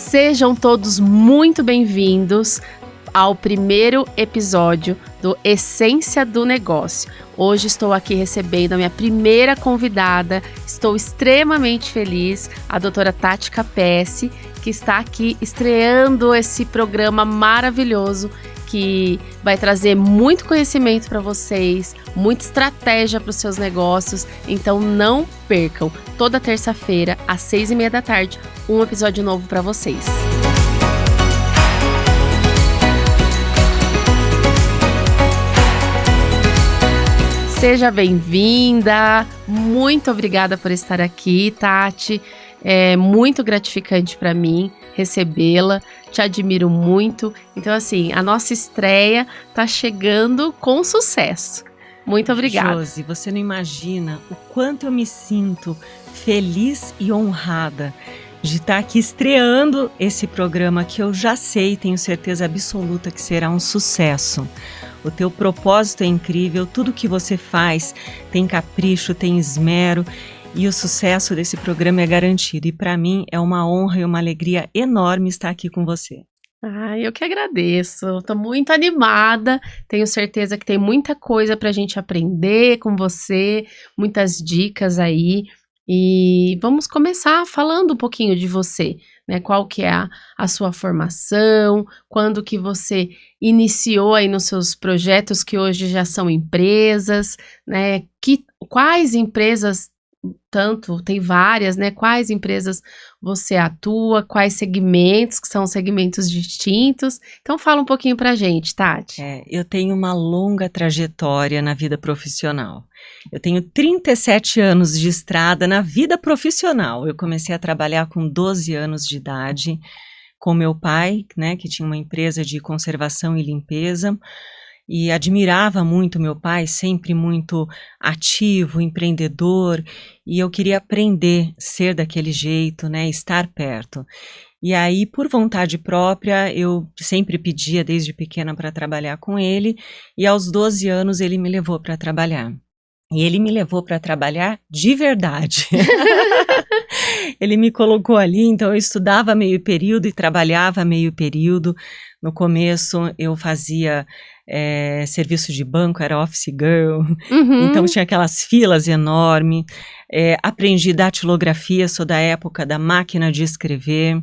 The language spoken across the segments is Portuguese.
Sejam todos muito bem-vindos ao primeiro episódio do Essência do Negócio. Hoje estou aqui recebendo a minha primeira convidada, estou extremamente feliz, a doutora Tati Capesse, que está aqui estreando esse programa maravilhoso que vai trazer muito conhecimento para vocês, muita estratégia para os seus negócios, então não percam, toda terça-feira, às 6:30 da tarde, um episódio novo para vocês. Seja bem-vinda, muito obrigada por estar aqui, Tati. É muito gratificante para mim recebê-la, te admiro muito. Então, assim, a nossa estreia tá chegando com sucesso. Muito obrigada. Josi, você não imagina o quanto eu me sinto feliz e honrada de estar aqui estreando esse programa que eu já sei, tenho certeza absoluta que será um sucesso. O teu propósito é incrível, tudo que você faz tem capricho, tem esmero. E o sucesso desse programa é garantido. E para mim é uma honra e uma alegria enorme estar aqui com você. Eu que agradeço. Estou muito animada. Tenho certeza que tem muita coisa para a gente aprender com você, muitas dicas aí. E vamos começar falando um pouquinho de você, né? Qual que é a sua formação, quando que você iniciou aí nos seus projetos que hoje já são empresas, né? Quais empresas, tem várias, né? Quais empresas você atua, quais segmentos, que são segmentos distintos. Então fala um pouquinho pra gente, Tati. Eu tenho uma longa trajetória na vida profissional. Eu tenho 37 anos de estrada na vida profissional. Eu comecei a trabalhar com 12 anos de idade com meu pai, né, que tinha uma empresa de conservação e limpeza. E admirava muito meu pai, sempre muito ativo, empreendedor, e eu queria aprender, ser daquele jeito, né, estar perto. E aí, por vontade própria, eu sempre pedia desde pequena para trabalhar com ele, e aos 12 anos ele me levou para trabalhar. E ele me levou para trabalhar de verdade. Ele me colocou ali, então eu estudava meio período e trabalhava meio período. No começo eu fazia serviço de banco, era office girl, então tinha aquelas filas enormes. Aprendi datilografia, sou da época da máquina de escrever.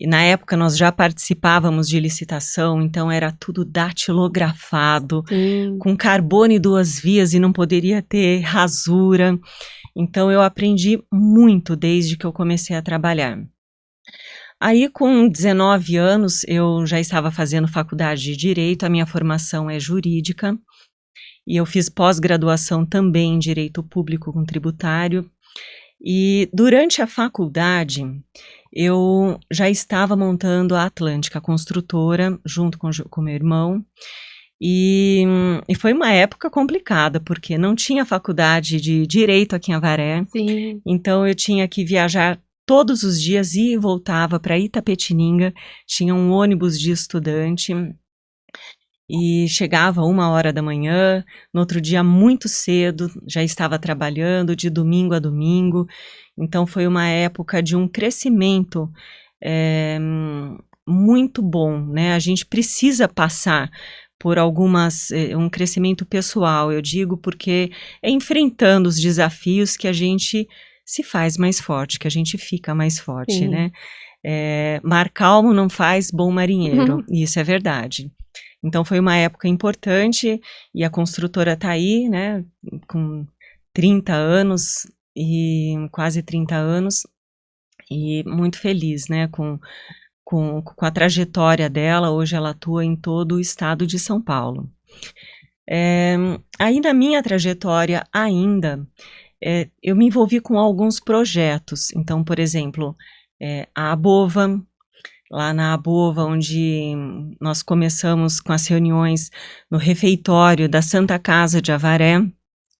E na época nós já participávamos de licitação, então era tudo datilografado, com carbono e 2 vias e não poderia ter rasura. Então eu aprendi muito desde que eu comecei a trabalhar. Aí com 19 anos eu já estava fazendo faculdade de Direito, a minha formação é jurídica, e eu fiz pós-graduação também em Direito Público com Tributário. E durante a faculdade eu já estava montando a Atlântica Construtora junto com meu irmão. E foi uma época complicada, porque não tinha faculdade de Direito aqui em Avaré. Sim. Então eu tinha que viajar todos os dias, ia e voltava para Itapetininga, tinha um ônibus de estudante e chegava 1h da manhã, no outro dia muito cedo, já estava trabalhando de domingo a domingo. Então foi uma época de um crescimento muito bom, né? A gente precisa passar por um crescimento pessoal, eu digo, porque é enfrentando os desafios que a gente se faz mais forte, que a gente fica mais forte, Sim. né? Mar calmo não faz bom marinheiro, e isso é verdade. Então foi uma época importante, e a construtora está aí, né, com 30 anos, e quase 30 anos, e muito feliz, né, com a trajetória dela. Hoje ela atua em todo o estado de São Paulo. Aí na minha trajetória ainda, eu me envolvi com alguns projetos. Então, por exemplo, a Abova, lá na Abova, onde nós começamos com as reuniões no refeitório da Santa Casa de Avaré,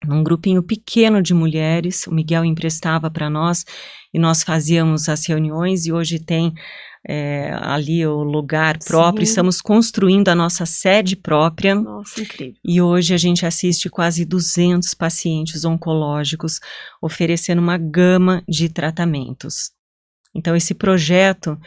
num grupinho pequeno de mulheres. O Miguel emprestava para nós e nós fazíamos as reuniões, e hoje tem ali o lugar próprio. Sim. Estamos construindo a nossa sede própria. Nossa, incrível. E hoje a gente assiste quase 200 pacientes oncológicos, oferecendo uma gama de tratamentos. Então esse projeto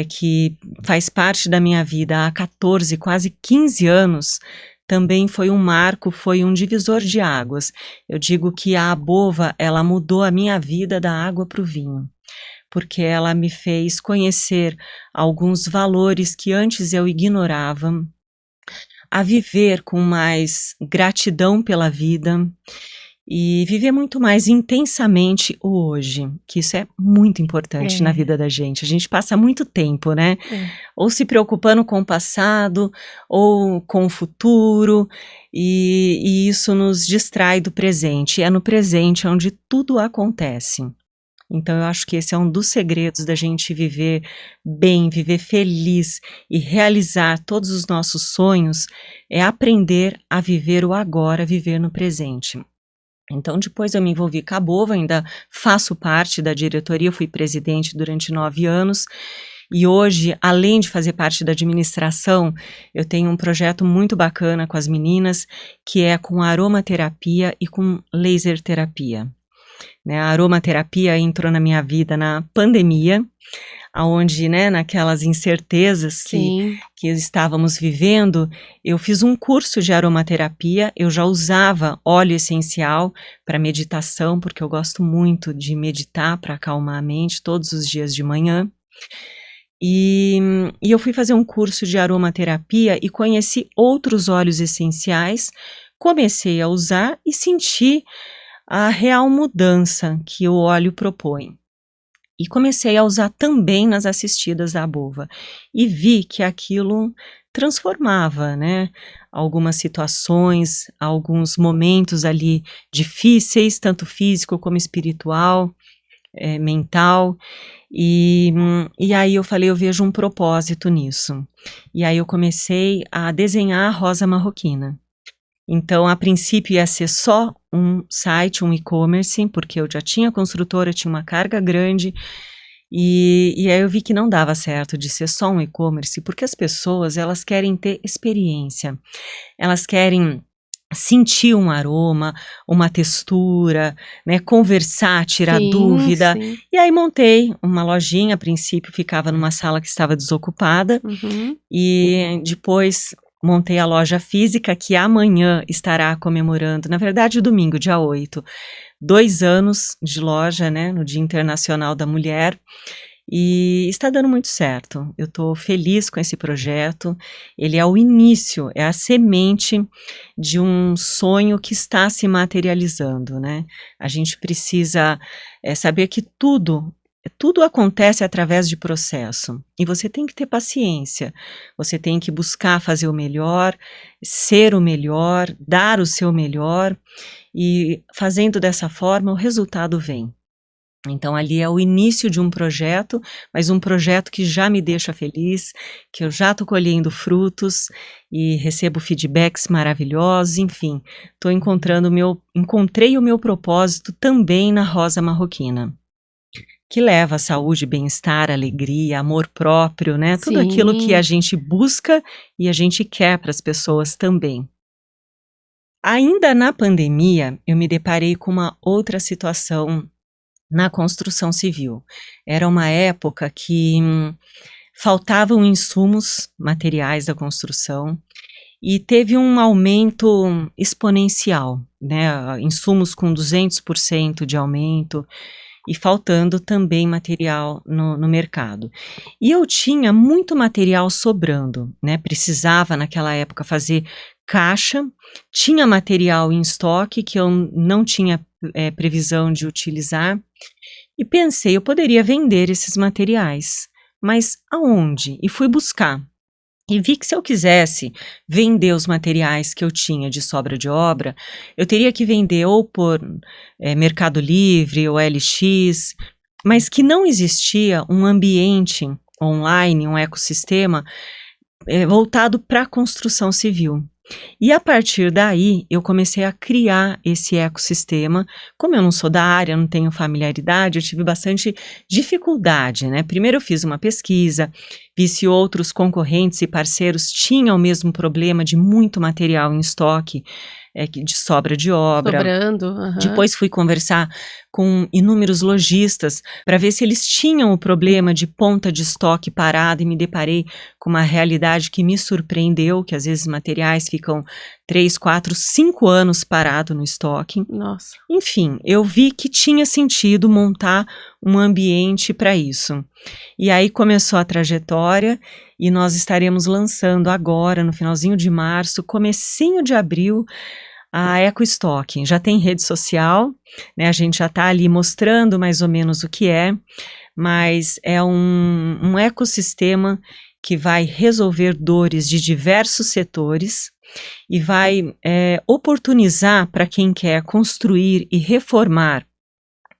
que faz parte da minha vida há 14, quase 15 anos, também foi um marco, foi um divisor de águas. Eu digo que a Abova, ela mudou a minha vida da água para o vinho, porque ela me fez conhecer alguns valores que antes eu ignorava, a viver com mais gratidão pela vida e viver muito mais intensamente o hoje, que isso é muito importante na vida da gente. A gente passa muito tempo, né? Ou se preocupando com o passado, ou com o futuro, e isso nos distrai do presente. E é no presente onde tudo acontece. Então eu acho que esse é um dos segredos da gente viver bem, viver feliz e realizar todos os nossos sonhos, é aprender a viver o agora, viver no presente. Então depois eu me envolvi com a Abova, ainda faço parte da diretoria, fui presidente durante 9 anos, e hoje, além de fazer parte da administração, eu tenho um projeto muito bacana com as meninas, que é com aromaterapia e com laser terapia. Né, a aromaterapia entrou na minha vida na pandemia, onde, né, naquelas incertezas que estávamos vivendo, eu fiz um curso de aromaterapia. Eu já usava óleo essencial para meditação, porque eu gosto muito de meditar para acalmar a mente todos os dias de manhã. E eu fui fazer um curso de aromaterapia e conheci outros óleos essenciais, comecei a usar e senti a real mudança que o óleo propõe. E comecei a usar também nas assistidas da Abova. E vi que aquilo transformava, né? Algumas situações, alguns momentos ali difíceis, tanto físico como espiritual, mental. E aí eu falei, eu vejo um propósito nisso. E aí eu comecei a desenhar a Rosa Marroquina. Então, a princípio ia ser só um site, um e-commerce, porque eu já tinha construtora, tinha uma carga grande, e aí eu vi que não dava certo de ser só um e-commerce, porque as pessoas, elas querem ter experiência, elas querem sentir um aroma, uma textura, né, conversar, tirar dúvida. E aí montei uma lojinha, a princípio ficava numa sala que estava desocupada, e depois montei a loja física, que amanhã estará comemorando, na verdade domingo, dia 8, 2 anos de loja, né, no Dia Internacional da Mulher, e está dando muito certo. Eu estou feliz com esse projeto. Ele é o início, é a semente de um sonho que está se materializando, né? A gente precisa saber que tudo acontece através de processo, e você tem que ter paciência, você tem que buscar fazer o melhor, ser o melhor, dar o seu melhor, e fazendo dessa forma o resultado vem. Então ali é o início de um projeto, mas um projeto que já me deixa feliz, que eu já estou colhendo frutos e recebo feedbacks maravilhosos, enfim, encontrei o meu propósito também na Rosa Marroquina, que leva a saúde, bem-estar, alegria, amor próprio, né? Tudo aquilo que a gente busca e a gente quer para as pessoas também. Ainda na pandemia, eu me deparei com uma outra situação na construção civil. Era uma época que faltavam insumos materiais da construção e teve um aumento exponencial, né? Insumos com 200% de aumento, e faltando também material no mercado. E eu tinha muito material sobrando, né? Precisava naquela época fazer caixa, tinha material em estoque que eu não tinha previsão de utilizar, e pensei, eu poderia vender esses materiais, mas aonde? E fui buscar. E vi que se eu quisesse vender os materiais que eu tinha de sobra de obra, eu teria que vender ou por Mercado Livre ou LX, mas que não existia um ambiente online, um ecossistema voltado para a construção civil. E a partir daí, eu comecei a criar esse ecossistema. Como eu não sou da área, não tenho familiaridade, eu tive bastante dificuldade, né? Primeiro eu fiz uma pesquisa, vi se outros concorrentes e parceiros tinham o mesmo problema de muito material em estoque, de sobra de obra. Sobrando, aham. Depois fui conversar com inúmeros lojistas para ver se eles tinham o problema de ponta de estoque parado, e me deparei com uma realidade que me surpreendeu, que às vezes materiais ficam 3, 4, 5 anos parado no estoque. Nossa. Enfim, eu vi que tinha sentido montar um ambiente para isso. E aí começou a trajetória e nós estaremos lançando agora, no finalzinho de março, comecinho de abril, a EcoStock. Já tem rede social, né? A gente já está ali mostrando mais ou menos o que é, mas é um ecossistema que vai resolver dores de diversos setores e vai oportunizar para quem quer construir e reformar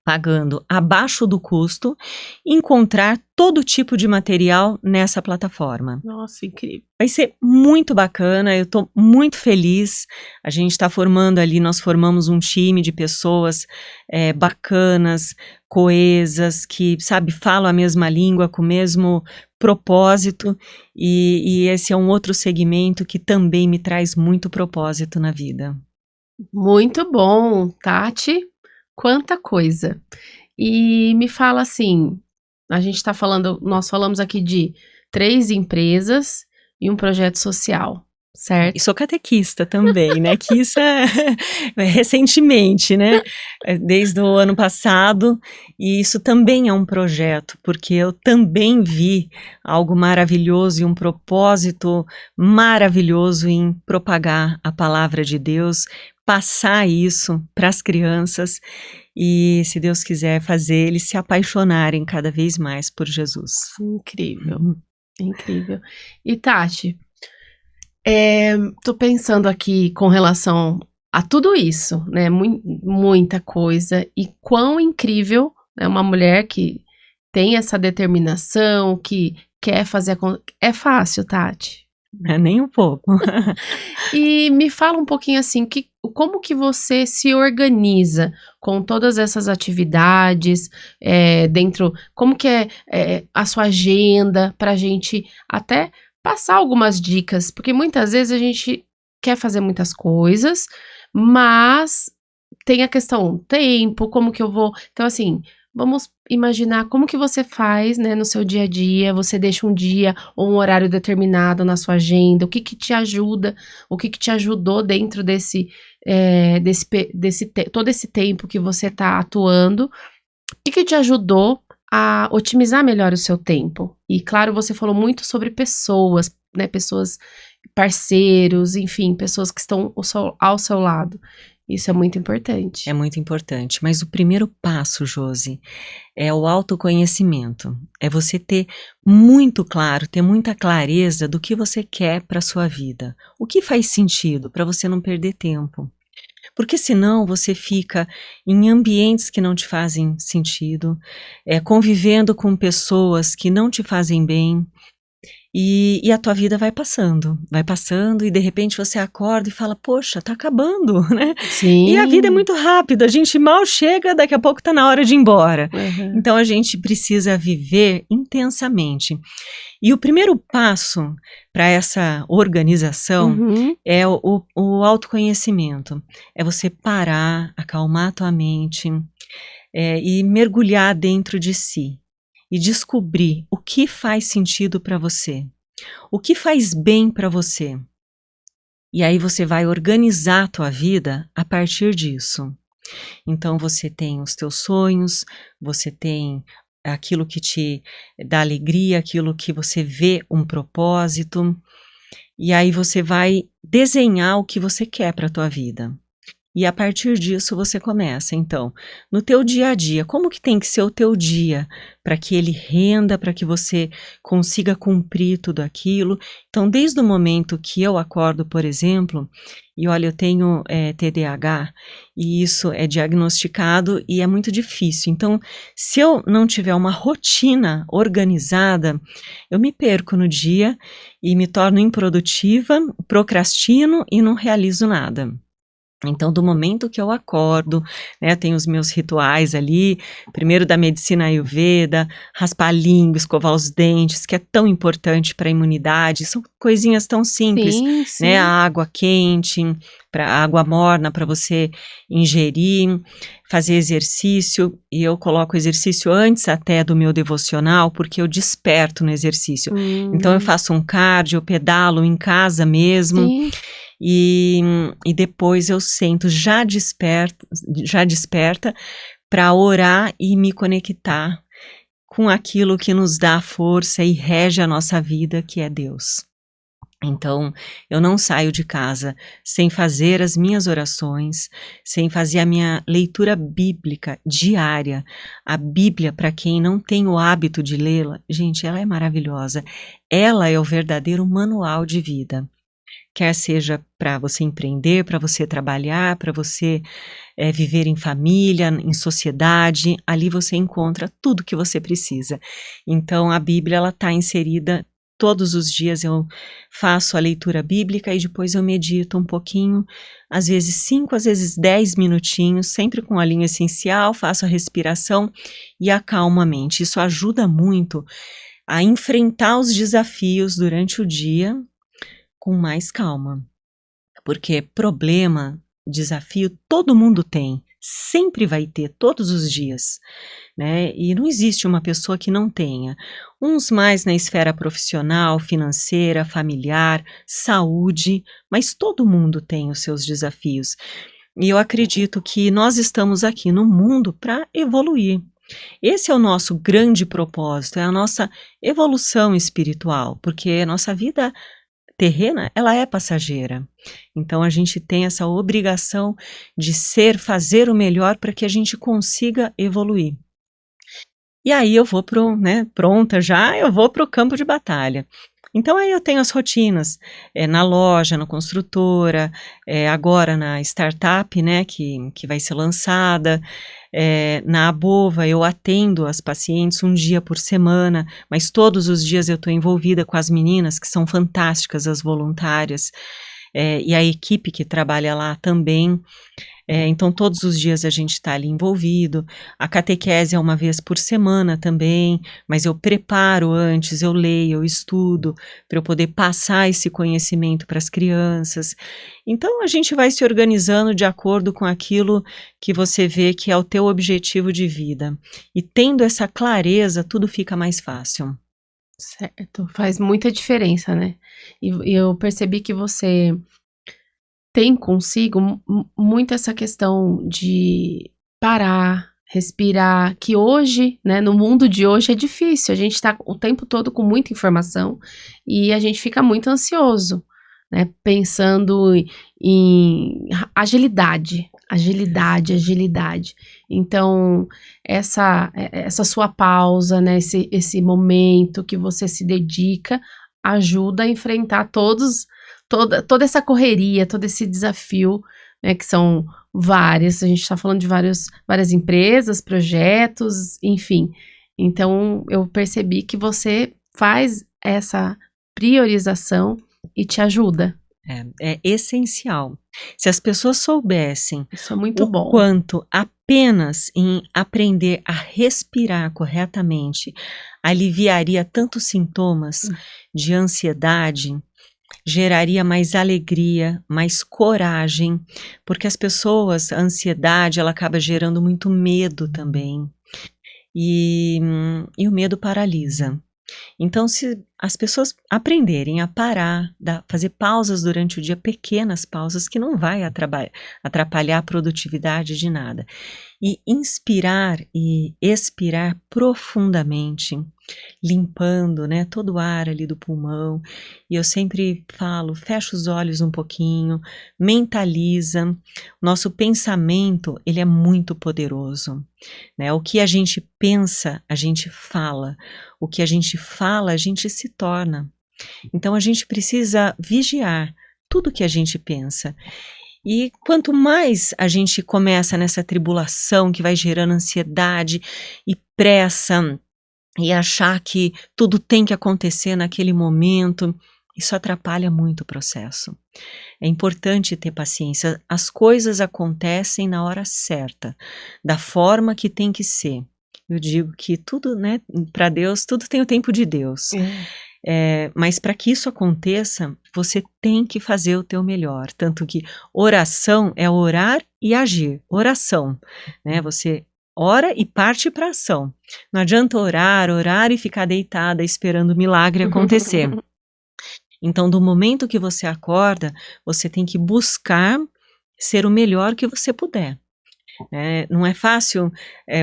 pagando abaixo do custo, encontrar todo tipo de material nessa plataforma. Nossa, incrível. Vai ser muito bacana, eu estou muito feliz. A gente está formando ali, nós formamos um time de pessoas bacanas, coesas, que, sabe, falam a mesma língua, com o mesmo propósito, e esse é um outro segmento que também me traz muito propósito na vida. Muito bom, Tati. Quanta coisa. E me fala assim, nós falamos aqui de 3 empresas e um projeto social, certo? E sou catequista também, né? Que isso é recentemente, né? Desde o ano passado, e isso também é um projeto, porque eu também vi algo maravilhoso e um propósito maravilhoso em propagar a palavra de Deus, passar isso para as crianças e, se Deus quiser, fazer eles se apaixonarem cada vez mais por Jesus. Incrível, incrível. E Tati, tô pensando aqui com relação a tudo isso, né? Muita coisa, e quão incrível é uma mulher que tem essa determinação, que quer fazer É fácil, Tati? Nem um pouco. E me fala um pouquinho assim, como que você se organiza com todas essas atividades como que é a sua agenda para a gente até passar algumas dicas, porque muitas vezes a gente quer fazer muitas coisas, mas tem a questão tempo, como que eu vou... Então assim, vamos imaginar como que você faz, né, no seu dia a dia, você deixa um dia ou um horário determinado na sua agenda, o que que te ajuda, o que que te ajudou dentro todo esse tempo que você está atuando, o que que te ajudou a otimizar melhor o seu tempo? E claro, você falou muito sobre pessoas, né, pessoas, parceiros, enfim, pessoas que estão ao seu lado. Isso é muito importante. É muito importante, mas o primeiro passo, Josi, é o autoconhecimento. É você ter muito claro, ter muita clareza do que você quer para a sua vida. O que faz sentido para você não perder tempo. Porque senão você fica em ambientes que não te fazem sentido, convivendo com pessoas que não te fazem bem, e a tua vida vai passando e de repente você acorda e fala, poxa, tá acabando, né? Sim. E a vida é muito rápida, a gente mal chega, daqui a pouco tá na hora de ir embora. Uhum. Então a gente precisa viver intensamente. E o primeiro passo para essa organização é o autoconhecimento. É você parar, acalmar a tua mente e mergulhar dentro de si. E descobrir o que faz sentido para você, o que faz bem para você. E aí você vai organizar a tua vida a partir disso. Então você tem os teus sonhos, você tem aquilo que te dá alegria, aquilo que você vê um propósito, e aí você vai desenhar o que você quer para a tua vida. E a partir disso você começa, então, no teu dia a dia, como que tem que ser o teu dia para que ele renda, para que você consiga cumprir tudo aquilo. Então, desde o momento que eu acordo, por exemplo, e olha, eu tenho TDAH e isso é diagnosticado e é muito difícil. Então, se eu não tiver uma rotina organizada, eu me perco no dia e me torno improdutiva, procrastino e não realizo nada. Então, do momento que eu acordo, né, eu tenho os meus rituais ali, primeiro da medicina Ayurveda, raspar a língua, escovar os dentes, que é tão importante para a imunidade, são coisinhas tão simples, Sim, né, a sim. água quente, a água morna para você ingerir, fazer exercício, e eu coloco o exercício antes até do meu devocional, porque eu desperto no exercício. Então, eu Hum, faço um cardio, eu pedalo em casa mesmo, sim. e, e depois eu sento já desperta para orar e me conectar com aquilo que nos dá força e rege a nossa vida, que é Deus. Então, eu não saio de casa sem fazer as minhas orações, sem fazer a minha leitura bíblica diária. A Bíblia, para quem não tem o hábito de lê-la, gente, ela é maravilhosa. Ela é o verdadeiro manual de vida. Quer seja para você empreender, para você trabalhar, para você viver em família, em sociedade, ali você encontra tudo que você precisa. Então a Bíblia ela está inserida todos os dias. Eu faço a leitura bíblica e depois eu medito um pouquinho, às vezes 5, às vezes 10 minutinhos, sempre com a linha essencial, faço a respiração e acalmo a mente. Isso ajuda muito a enfrentar os desafios durante o dia com mais calma, porque problema, desafio, todo mundo tem, sempre vai ter, todos os dias, né? E não existe uma pessoa que não tenha. Uns mais na esfera profissional, financeira, familiar, saúde, mas todo mundo tem os seus desafios. E eu acredito que nós estamos aqui no mundo para evoluir. Esse é o nosso grande propósito, é a nossa evolução espiritual, porque a nossa vida terrena, ela é passageira. Então a gente tem essa obrigação de fazer o melhor para que a gente consiga evoluir. E aí eu vou pronta já, eu vou para o campo de batalha. Então aí eu tenho as rotinas, na loja, na construtora, agora na startup, né, que vai ser lançada, na Abova eu atendo as pacientes um dia por semana, mas todos os dias eu estou envolvida com as meninas, que são fantásticas, as voluntárias, e a equipe que trabalha lá também. Então, todos os dias a gente está ali envolvido. A catequese é uma vez por semana também, mas eu preparo antes, eu leio, eu estudo, para eu poder passar esse conhecimento para as crianças. Então, a gente vai se organizando de acordo com aquilo que você vê que é o teu objetivo de vida. E tendo essa clareza, tudo fica mais fácil. Certo, faz muita diferença, né? E eu percebi que você tem consigo muito essa questão de parar, respirar, que hoje, né, no mundo de hoje é difícil, a gente tá o tempo todo com muita informação e a gente fica muito ansioso, né, pensando em agilidade, agilidade, agilidade. Então, essa sua pausa, né, esse momento que você se dedica, ajuda a enfrentar toda essa correria, todo esse desafio, né, que são várias, a gente está falando de várias empresas, projetos, enfim. Então, eu percebi que você faz essa priorização e te ajuda. É essencial. Se as pessoas soubessem Isso é muito o bom. quanto apenas em aprender a respirar corretamente aliviaria tantos sintomas de ansiedade, geraria mais alegria, mais coragem, porque as pessoas, a ansiedade, ela acaba gerando muito medo também. E o medo paralisa. Então, se as pessoas aprenderem a parar, fazer pausas durante o dia, pequenas pausas, que não vai atrapalhar a produtividade de nada, e inspirar e expirar profundamente, limpando, né, todo o ar ali do pulmão. E eu sempre falo, fecha os olhos um pouquinho, mentaliza. Nosso pensamento, ele é muito poderoso, né? O que a gente pensa, a gente fala. O que a gente fala, a gente se torna. Então a gente precisa vigiar tudo que a gente pensa. E quanto mais a gente começa nessa tribulação que vai gerando ansiedade e pressa e achar que tudo tem que acontecer naquele momento, Isso atrapalha muito o processo. É importante ter paciência. As coisas acontecem na hora certa, da forma que tem que ser. Eu digo que tudo, né, para Deus, tudo tem o tempo de Deus. Mas para que isso aconteça, você tem que fazer o teu melhor. Tanto que oração é orar e agir. Oração, né? Você ora e parte para ação. Não adianta orar e ficar deitada esperando o milagre acontecer. Então, do momento que você acorda, você tem que buscar ser o melhor que você puder. Não é fácil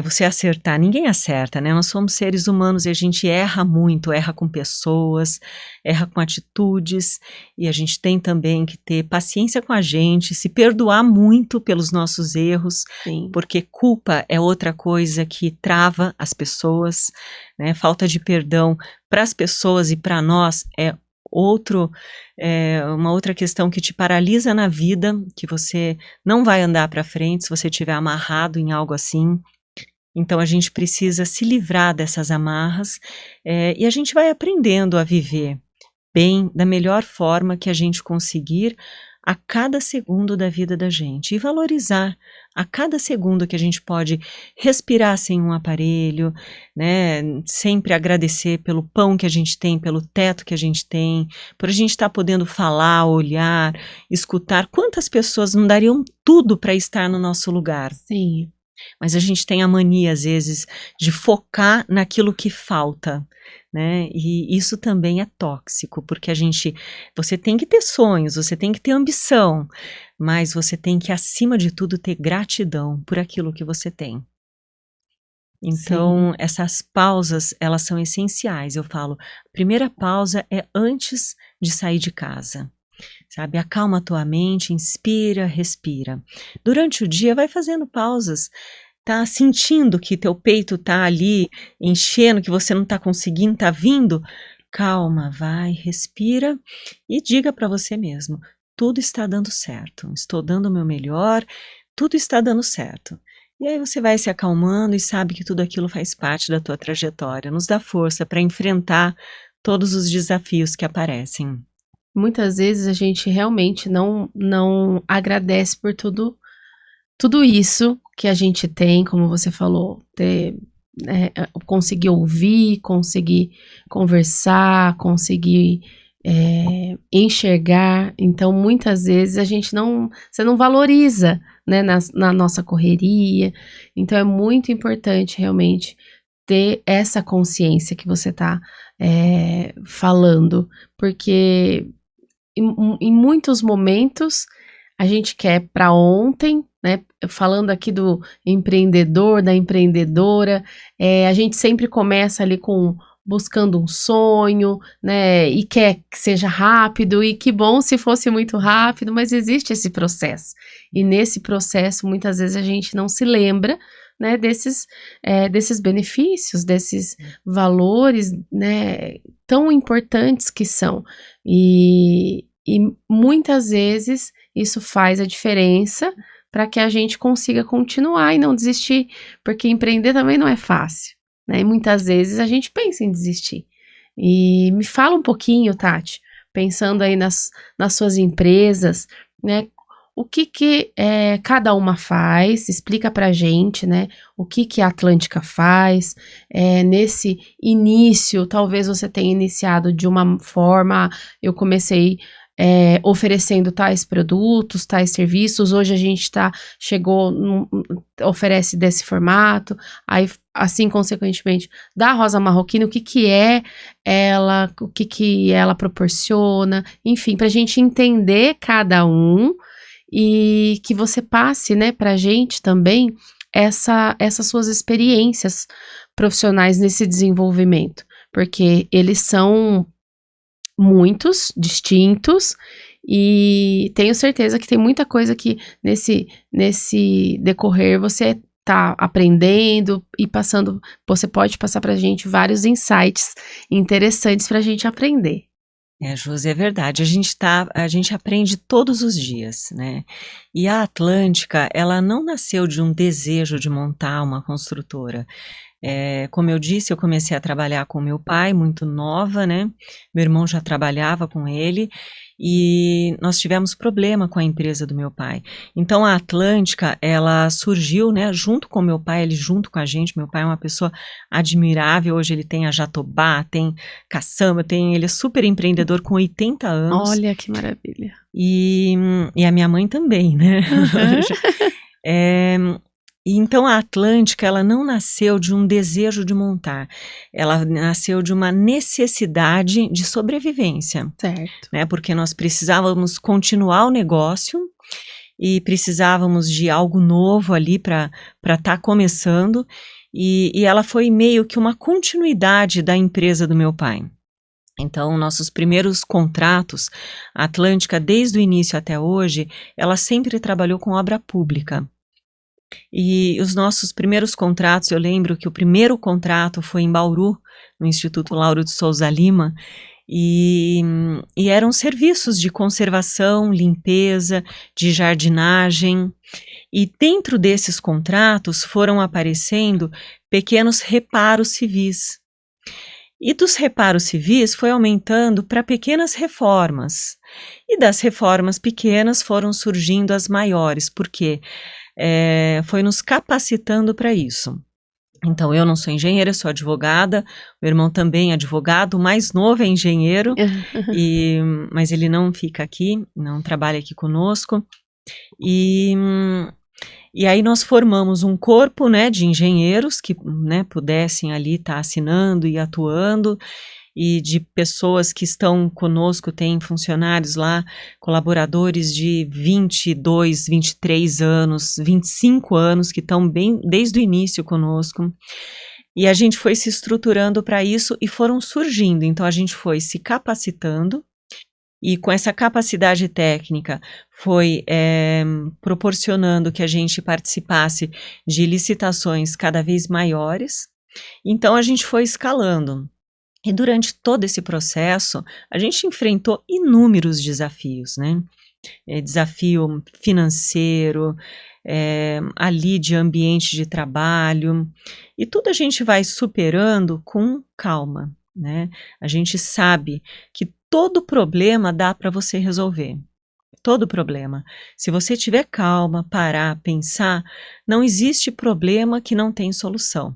você acertar, ninguém acerta, né? Nós somos seres humanos e a gente erra muito, erra com pessoas, erra com atitudes, e a gente tem também que ter paciência com a gente, se perdoar muito pelos nossos erros, Sim. porque culpa é outra coisa que trava as pessoas, né? Falta de perdão para as pessoas e para nós é uma outra questão que te paralisa na vida, que você não vai andar para frente se você estiver amarrado em algo assim. Então a gente precisa se livrar dessas amarras e a gente vai aprendendo a viver bem, da melhor forma que a gente conseguir a cada segundo da vida da gente, e valorizar a cada segundo que a gente pode respirar sem um aparelho, né? Sempre agradecer pelo pão que a gente tem, pelo teto que a gente tem, por a gente estar podendo falar, olhar, escutar. Quantas pessoas não dariam tudo para estar no nosso lugar? Sim. Mas a gente tem a mania, às vezes, de focar naquilo que falta, né? E isso também é tóxico, porque você tem que ter sonhos, você tem que ter ambição, mas você tem que, acima de tudo, ter gratidão por aquilo que você tem. Então, essas pausas, elas são essenciais. Eu falo, a primeira pausa é antes de sair de casa. Sabe, acalma a tua mente, inspira, respira. Durante o dia vai fazendo pausas, tá sentindo que teu peito tá ali enchendo, que você não tá conseguindo, tá vindo? Calma, vai, respira e diga para você mesmo, tudo está dando certo, estou dando o meu melhor, tudo está dando certo. E aí você vai se acalmando e sabe que tudo aquilo faz parte da tua trajetória, nos dá força para enfrentar todos os desafios que aparecem. Muitas vezes a gente realmente não agradece por tudo isso que a gente tem, como você falou, conseguir ouvir, conseguir conversar, conseguir enxergar. Então, muitas vezes você não valoriza, né, na nossa correria. Então, é muito importante realmente ter essa consciência que você está falando, porque em muitos momentos a gente quer para ontem, né? Falando aqui do empreendedor, da empreendedora, a gente sempre começa ali buscando um sonho, né? E quer que seja rápido, e que bom se fosse muito rápido, mas existe esse processo. E nesse processo, muitas vezes a gente não se lembra, né, desses benefícios, desses valores, né, tão importantes que são. E muitas vezes isso faz a diferença para que a gente consiga continuar e não desistir, porque empreender também não é fácil, né? E muitas vezes a gente pensa em desistir. E me fala um pouquinho, Tati, pensando aí nas suas empresas, né? O que cada uma faz? Explica pra gente, né? O que a Atlântica faz? Nesse início, talvez você tenha iniciado de uma forma, eu comecei oferecendo tais produtos, tais serviços. Hoje a gente oferece desse formato, aí assim, consequentemente, da Rosa Marroquina, o que é ela, o que ela proporciona, enfim, para a gente entender cada um e que você passe, né, pra gente também essas suas experiências profissionais nesse desenvolvimento, porque eles são muitos, distintos, e tenho certeza que tem muita coisa que nesse decorrer você tá aprendendo e você pode passar pra gente vários insights interessantes pra gente aprender. Josi, é verdade. A gente aprende todos os dias, né? E a Atlântica, ela não nasceu de um desejo de montar uma construtora. Como eu disse, eu comecei a trabalhar com meu pai muito nova, né? Meu irmão já trabalhava com ele e nós tivemos problema com a empresa do meu pai. Então a Atlântica, ela surgiu, né, junto com meu pai, ele junto com a gente. Meu pai é uma pessoa admirável, hoje ele tem a Jatobá, tem caçamba, ele é super empreendedor com 80 anos. Olha que maravilha. E a minha mãe também, né? Então a Atlântica, ela não nasceu de um desejo de montar, ela nasceu de uma necessidade de sobrevivência, Certo. né? Porque nós precisávamos continuar o negócio e precisávamos de algo novo ali para estar começando, e ela foi meio que uma continuidade da empresa do meu pai. Então, nossos primeiros contratos, a Atlântica, desde o início até hoje, ela sempre trabalhou com obra pública. E os nossos primeiros contratos, eu lembro que o primeiro contrato foi em Bauru, no Instituto Lauro de Souza Lima, e eram serviços de conservação, limpeza, de jardinagem. E dentro desses contratos foram aparecendo pequenos reparos civis. E dos reparos civis foi aumentando para pequenas reformas. E das reformas pequenas foram surgindo as maiores, porque foi nos capacitando para isso. Então, eu não sou engenheira, eu sou advogada, meu irmão também é advogado, o mais novo é engenheiro, mas ele não fica aqui, não trabalha aqui conosco. E aí nós formamos um corpo, né, de engenheiros que, né, pudessem ali estar assinando e atuando, e de pessoas que estão conosco, tem funcionários lá, colaboradores de 22, 23 anos, 25 anos, que estão bem desde o início conosco. E a gente foi se estruturando para isso e foram surgindo. Então a gente foi se capacitando, e com essa capacidade técnica foi proporcionando que a gente participasse de licitações cada vez maiores. Então a gente foi escalando. E durante todo esse processo, a gente enfrentou inúmeros desafios, né? Desafio financeiro, ali de ambiente de trabalho, e tudo a gente vai superando com calma, né? A gente sabe que todo problema dá para você resolver. Todo problema. Se você tiver calma, parar, pensar, não existe problema que não tem solução.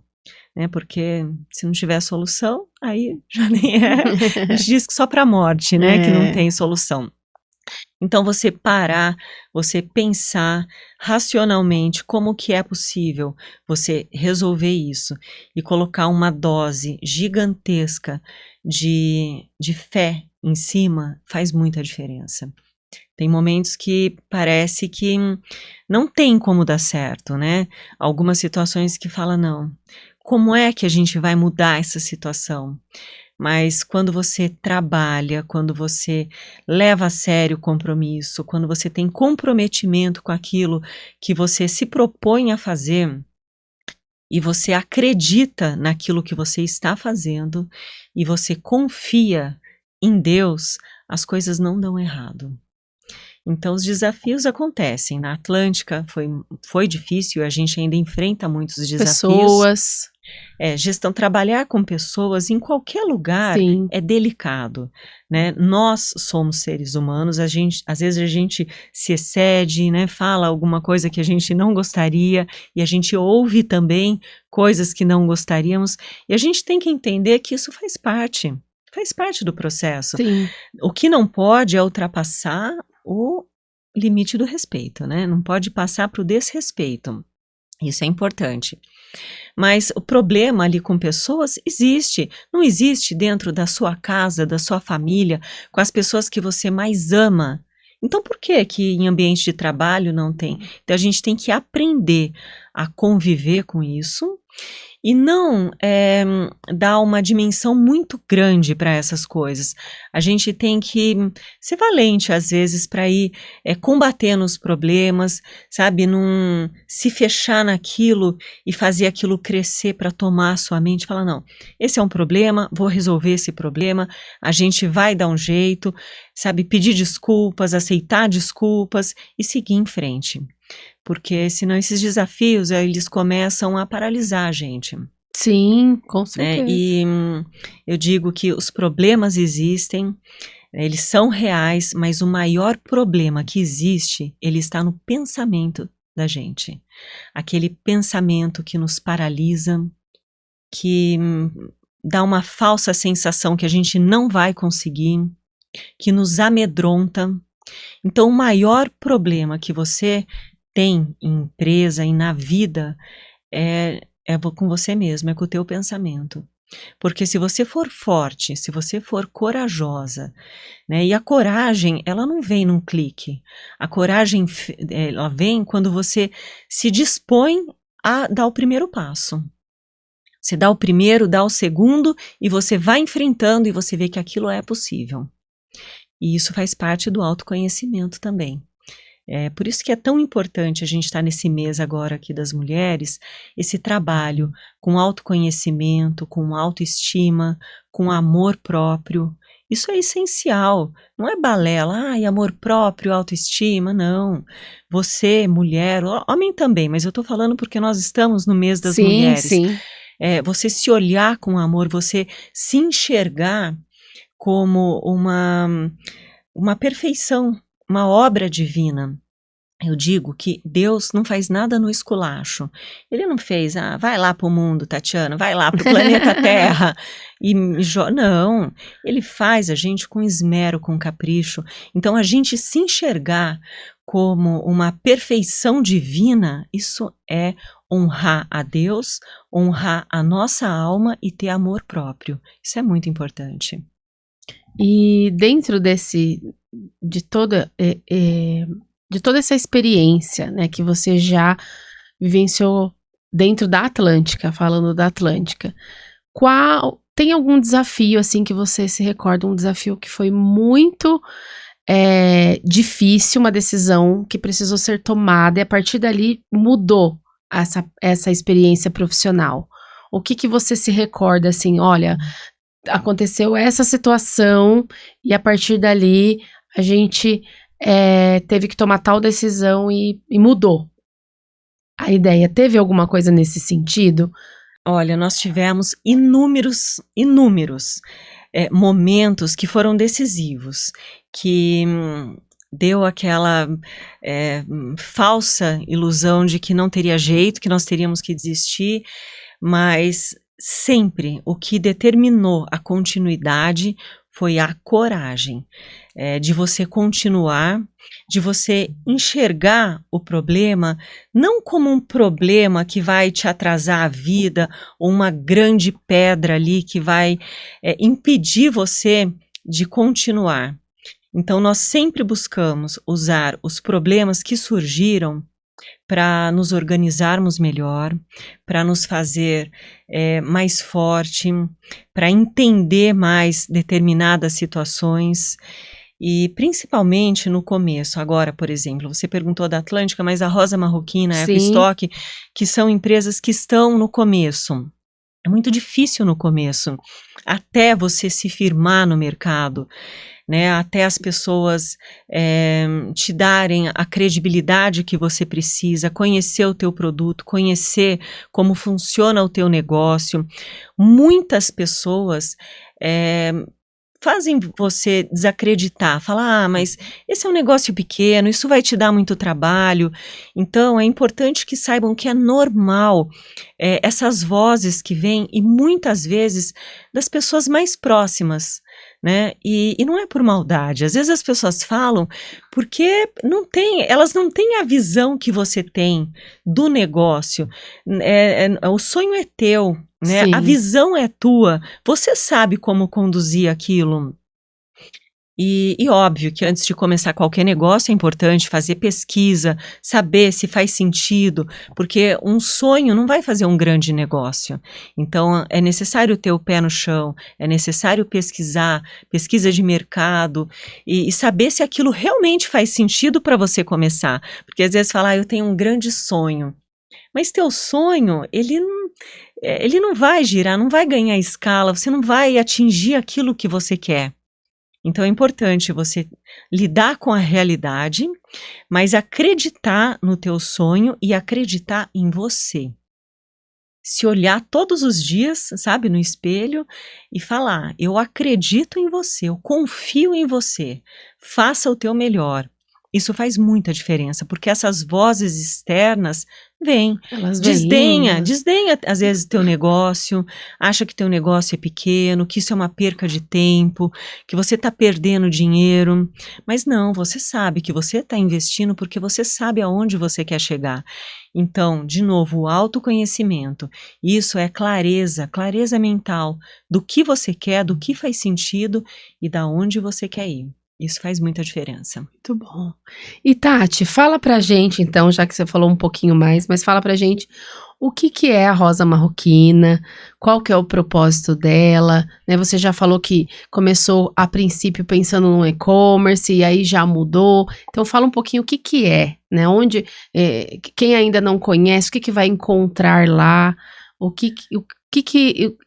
Né, porque se não tiver solução, aí já nem é. A gente diz que só para a morte, né, que não tem solução. Então, você parar, você pensar racionalmente como que é possível você resolver isso e colocar uma dose gigantesca de fé em cima, faz muita diferença. Tem momentos que parece que não tem como dar certo, né? Algumas situações que fala, não, como é que a gente vai mudar essa situação? Mas quando você trabalha, quando você leva a sério o compromisso, quando você tem comprometimento com aquilo que você se propõe a fazer, e você acredita naquilo que você está fazendo, e você confia em Deus, as coisas não dão errado. Então, os desafios acontecem. Na Atlântica foi difícil, a gente ainda enfrenta muitos desafios. Pessoas. Trabalhar com pessoas em qualquer lugar Sim. é delicado, né? Nós somos seres humanos, às vezes a gente se excede, né? Fala alguma coisa que a gente não gostaria, e a gente ouve também coisas que não gostaríamos, e a gente tem que entender que isso faz parte do processo. Sim. O que não pode é ultrapassar o limite do respeito, né? Não pode passar para o desrespeito. Isso é importante. Mas o problema ali com pessoas existe. Não existe dentro da sua casa, da sua família, com as pessoas que você mais ama. Então, por que em ambiente de trabalho não tem? Então, a gente tem que aprender a conviver com isso e não dar uma dimensão muito grande para essas coisas. A gente tem que ser valente, às vezes, para ir combatendo os problemas, sabe? Não se fechar naquilo e fazer aquilo crescer para tomar a sua mente. Falar, não, esse é um problema, vou resolver esse problema, a gente vai dar um jeito, sabe? Pedir desculpas, aceitar desculpas e seguir em frente. Porque senão esses desafios, eles começam a paralisar a gente. Sim, com Né? certeza. E eu digo que os problemas existem, eles são reais, mas o maior problema que existe, ele está no pensamento da gente. Aquele pensamento que nos paralisa, que dá uma falsa sensação que a gente não vai conseguir, que nos amedronta. Então, o maior problema que você tem em empresa e na vida é com você mesmo, é com o teu pensamento. Porque se você for forte, se você for corajosa, né, e a coragem, ela não vem num clique. A coragem, ela vem quando você se dispõe a dar o primeiro passo. Você dá o primeiro, dá o segundo, e você vai enfrentando e você vê que aquilo é possível. E isso faz parte do autoconhecimento também. Por isso que é tão importante a gente estar nesse mês agora aqui das mulheres, esse trabalho com autoconhecimento, com autoestima, com amor próprio. Isso é essencial, não é balela, amor próprio, autoestima, não. Você, mulher, homem também, mas eu estou falando porque nós estamos no mês das mulheres. Sim. Você se olhar com amor, você se enxergar como uma perfeição, uma obra divina. Eu digo que Deus não faz nada no esculacho. Ele não fez, vai lá para o mundo, Tatiana, vai lá para o planeta Terra. Não, ele faz a gente com esmero, com capricho. Então, a gente se enxergar como uma perfeição divina, isso é honrar a Deus, honrar a nossa alma e ter amor próprio. Isso é muito importante. E dentro de toda essa experiência, né, que você já vivenciou dentro da Atlântica, falando da Atlântica, tem algum desafio, assim, que você se recorda, um desafio que foi muito difícil, uma decisão que precisou ser tomada e a partir dali mudou essa experiência profissional? O que você se recorda, assim, olha, aconteceu essa situação e a partir dali a gente teve que tomar tal decisão e mudou a ideia. Teve alguma coisa nesse sentido? Olha, nós tivemos inúmeros momentos que foram decisivos, que deu aquela falsa ilusão de que não teria jeito, que nós teríamos que desistir, mas sempre o que determinou a continuidade foi a coragem de você continuar, de você enxergar o problema não como um problema que vai te atrasar a vida ou uma grande pedra ali que vai impedir você de continuar. Então, nós sempre buscamos usar os problemas que surgiram para nos organizarmos melhor, para nos fazer mais forte, para entender mais determinadas situações e principalmente no começo. Agora, por exemplo, você perguntou da Atlântica, mas a Rosa Marroquina, a Ecostock, que são empresas que estão no começo. É muito difícil no começo, até você se firmar no mercado, né? Até as pessoas te darem a credibilidade que você precisa, conhecer o teu produto, conhecer como funciona o teu negócio. Muitas pessoas fazem você desacreditar, falar, mas esse é um negócio pequeno, isso vai te dar muito trabalho. Então, é importante que saibam que é normal essas vozes que vêm, e muitas vezes das pessoas mais próximas, né? E não é por maldade. Às vezes as pessoas falam porque elas não têm a visão que você tem do negócio. O sonho é teu, né? A visão é tua. Você sabe como conduzir aquilo. E óbvio que antes de começar qualquer negócio é importante fazer pesquisa, saber se faz sentido, porque um sonho não vai fazer um grande negócio. Então é necessário ter o pé no chão, é necessário pesquisar, pesquisa de mercado e saber se aquilo realmente faz sentido para você começar. Porque às vezes falar, eu tenho um grande sonho. Mas teu sonho, ele não vai girar, não vai ganhar escala, você não vai atingir aquilo que você quer. Então é importante você lidar com a realidade, mas acreditar no teu sonho e acreditar em você. Se olhar todos os dias, sabe, no espelho e falar, eu acredito em você, eu confio em você, faça o teu melhor. Isso faz muita diferença, porque essas vozes externas vêm, Elas vêm. desdenha às vezes teu negócio, acha que teu negócio é pequeno, que isso é uma perca de tempo, que você está perdendo dinheiro, mas não, você sabe que você está investindo porque você sabe aonde você quer chegar. Então, de novo, o autoconhecimento, isso é clareza, clareza mental do que você quer, do que faz sentido e da onde você quer ir. Isso faz muita diferença. Muito bom. E Tati, fala pra gente então, já que você falou um pouquinho mais, mas fala pra gente o que é a Rosa Marroquina, qual que é o propósito dela, né? Você já falou que começou a princípio pensando no e-commerce e aí já mudou. Então fala um pouquinho o que é, né? Onde, quem ainda não conhece, o que vai encontrar lá, o que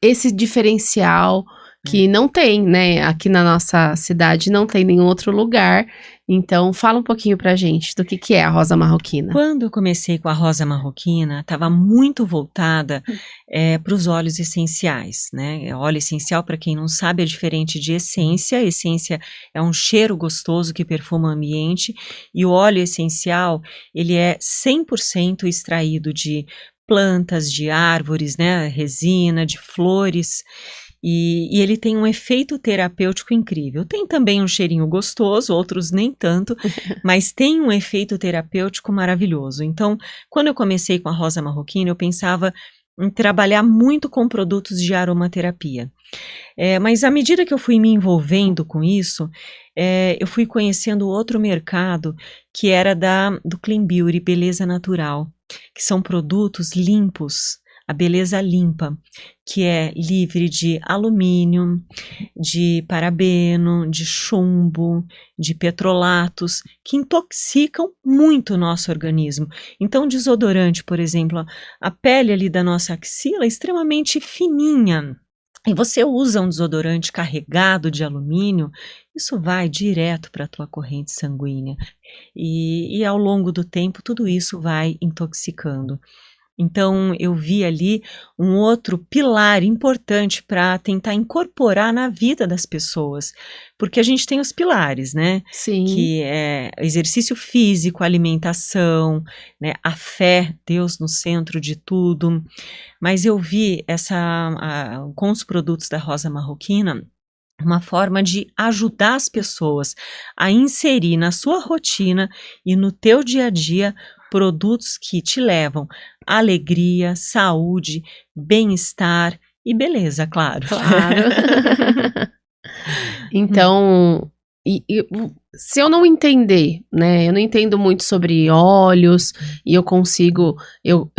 esse diferencial que não tem, né? Aqui na nossa cidade não tem nenhum outro lugar. Então, fala um pouquinho pra gente do que é a Rosa Marroquina. Quando eu comecei com a Rosa Marroquina, estava muito voltada para os óleos essenciais, né? Óleo essencial, para quem não sabe, é diferente de essência. Essência é um cheiro gostoso que perfuma o ambiente. E o óleo essencial, ele é 100% extraído de plantas, de árvores, né? Resina, de flores. E ele tem um efeito terapêutico incrível. Tem também um cheirinho gostoso, outros nem tanto, mas tem um efeito terapêutico maravilhoso. Então, quando eu comecei com a Rosa Marroquina, eu pensava em trabalhar muito com produtos de aromaterapia. Mas à medida que eu fui me envolvendo com isso, eu fui conhecendo outro mercado que era do Clean Beauty, beleza natural, que são produtos limpos, a beleza limpa, que é livre de alumínio, de parabeno, de chumbo, de petrolatos, que intoxicam muito o nosso organismo. Então, desodorante, por exemplo, a pele ali da nossa axila é extremamente fininha, e você usa um desodorante carregado de alumínio, isso vai direto para a tua corrente sanguínea. E ao longo do tempo, tudo isso vai intoxicando. Então, eu vi ali um outro pilar importante para tentar incorporar na vida das pessoas, porque a gente tem os pilares, né? Sim. Que é exercício físico, alimentação, né? A fé, Deus no centro de tudo. Mas eu vi com os produtos da Rosa Marroquina, uma forma de ajudar as pessoas a inserir na sua rotina e no teu dia a dia produtos que te levam alegria, saúde, bem-estar e beleza, claro. Claro. Então, se eu não entender, né? Eu não entendo muito sobre óleos e eu